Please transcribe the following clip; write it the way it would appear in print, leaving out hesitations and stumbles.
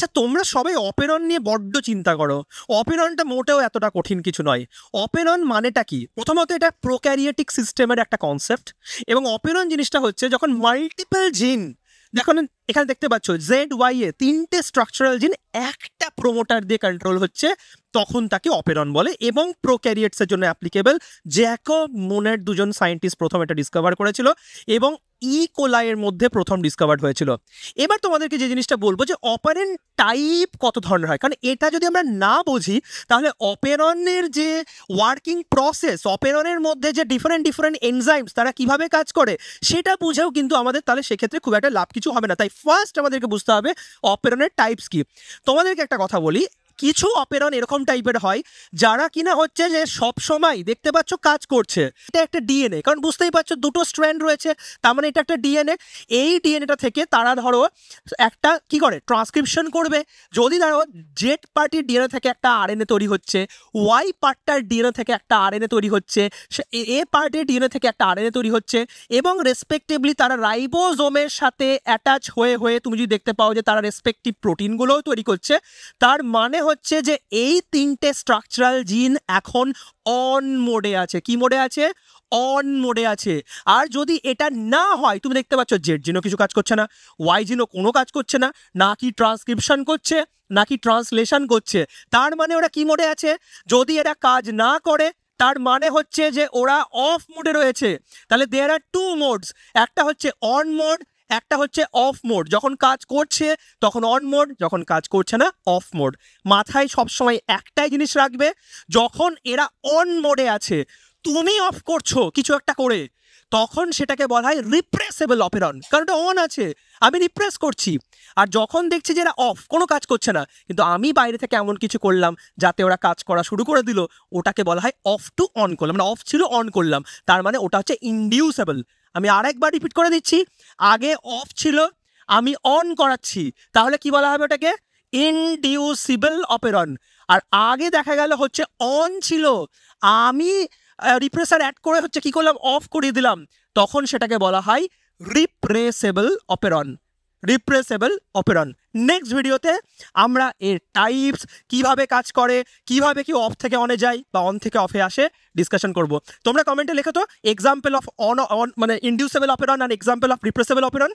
আচ্ছা, তোমরা সবাই অপেরন নিয়ে বড্ড চিন্তা করো। অপেরনটা মোটেও এতটা কঠিন কিছু নয়। অপেরন মানেটা কি? প্রথমত এটা প্রোক্যারিওটিক সিস্টেমের একটা কনসেপ্ট, এবং অপেরন জিনিসটা হচ্ছে যখন মাল্টিপল জিন, দেখুন এখানে দেখতে পাচ্ছ ZY এ 3টে স্ট্রাকচারাল জিন একটা প্রোমোটার দিয়ে কন্ট্রোল হচ্ছে, তখন তাকে অপেরন বলে। এবং প্রোক্যারিয়েটসের জন্য অ্যাপ্লিকেবল। জ্যাকব মুনের দুজন সায়েন্টিস্ট প্রথম এটা ডিসকভার করেছিল, এবং কোলাইয়ের মধ্যে প্রথম ডিসকভার্ড হয়েছিল। এবার তোমাদেরকে যে জিনিসটা বলবো যে অপারেন্ট টাইপ কত ধরনের হয়, কারণ এটা যদি আমরা না বুঝি তাহলে অপেরনের যে ওয়ার্কিং প্রসেস, অপেরনের মধ্যে যে ডিফারেন্ট এনজাইমস তারা কিভাবে কাজ করে সেটা বুঝেও কিন্তু আমাদের তাহলে সেক্ষেত্রে খুব একটা লাভ কিছু হবে না। তাই ফার্স্ট আমাদেরকে বুঝতে হবে অপেরনের টাইপস কি। তোমাদেরকে একটা কথা বলি, কিছু অপেরন এরকম টাইপের হয় যারা কিনা হচ্ছে যে সব সময় দেখতে পাচ্ছ কাজ করছে। এটা একটা ডিএনএ, কারণ বুঝতেই পারছো দুটো স্ট্র্যান্ড রয়েছে, তার মানে এটা একটা ডিএনএ। এই ডিএনএটা থেকে তারা ধরো একটা কি করে ট্রান্সক্রিপশন করবে। যদি ধরো জেড পার্টির ডিএনএ থেকে একটা আরএনএ তৈরি হচ্ছে, ওয়াই পার্টটার ডিএনএ থেকে একটা আরএনএ তৈরি হচ্ছে, এ পার্টির ডিএনএ থেকে একটা আরএনএ তৈরি হচ্ছে, এবং রেসপেক্টিভলি তারা রাইবোজোমের সাথে অ্যাটাচ হয়ে হয়ে তুমি যদি দেখতে পাও যে তারা রেসপেক্টিভ প্রোটিনগুলোও তৈরি করছে। তার মানে হচ্ছে যে এই 3টে স্ট্রাকচারাল জিন এখন অন মোডে আছে। কি মোডে আছে? অন মোডে আছে। আর যদি এটা না হয়, তুমি দেখতে পাচ্ছ জেড জিনও কিছু কাজ করছে না, ওয়াই জিনও কোনো কাজ করছে না, না কি ট্রান্সক্রিপশন করছে না কি ট্রান্সলেশন করছে। তার মানে ওরা কি মোডে আছে? যদি এরা কাজ না করে তার মানে হচ্ছে যে ওরা অফ মোডে রয়েছে। তাহলে দেয়ার আর টু মোডস, একটা হচ্ছে অন মোড, একটা হচ্ছে অফ মোড। যখন কাজ করছে তখন অন মোড, যখন কাজ করছে না অফ মোড। মাথায় সবসময় একটাই জিনিস রাখবে, যখন এরা অন মোডে আছে, তুমি অফ করছো কিছু একটা করে, তখন সেটাকে বলা হয় রিপ্রেসেবল অপেরন, কারণ এটা অন আছে, আমি রিপ্রেস করছি। আর যখন দেখছি যে এরা অফ, কোনো কাজ করছে না, কিন্তু আমি বাইরে থেকে এমন কিছু করলাম যাতে ওরা কাজ করা শুরু করে দিল, ওটাকে বলা হয় অফ টু অন করলাম। মানে অফ ছিল অন করলাম, তার মানে ওটা হচ্ছে ইনডিউসেবল। আমি আরেকবার রিপিট করে দিচ্ছি, আগে অফ ছিল, আমি অন করাচ্ছি, তাহলে কি বলা হবে ওটাকে? ইনডিউসিবল অপেরন। আর আগে দেখা গেল হচ্ছে অন ছিল, আমি রিপ্রেসার অ্যাড করে হচ্ছে কি করলাম? অফ করিয়ে দিলাম, তখন সেটাকে বলা হয় রিপ্রেসেবল অপেরন। রিপ্রেসেবল অপেরন। নেক্সট ভিডিওতে আমরা এর টাইপস, কিভাবে কাজ করে, কিভাবে কি অফ থেকে অনে যায় বা অন থেকে অফে আসে ডিসকাশন করব। তোমরা কমেন্টে লিখো তো এক্সাম্পল অফ অন মানে ইনডিউসেবল অপেরন আর এক্সাম্পল অফ রিপ্রেসেবল অপেরন।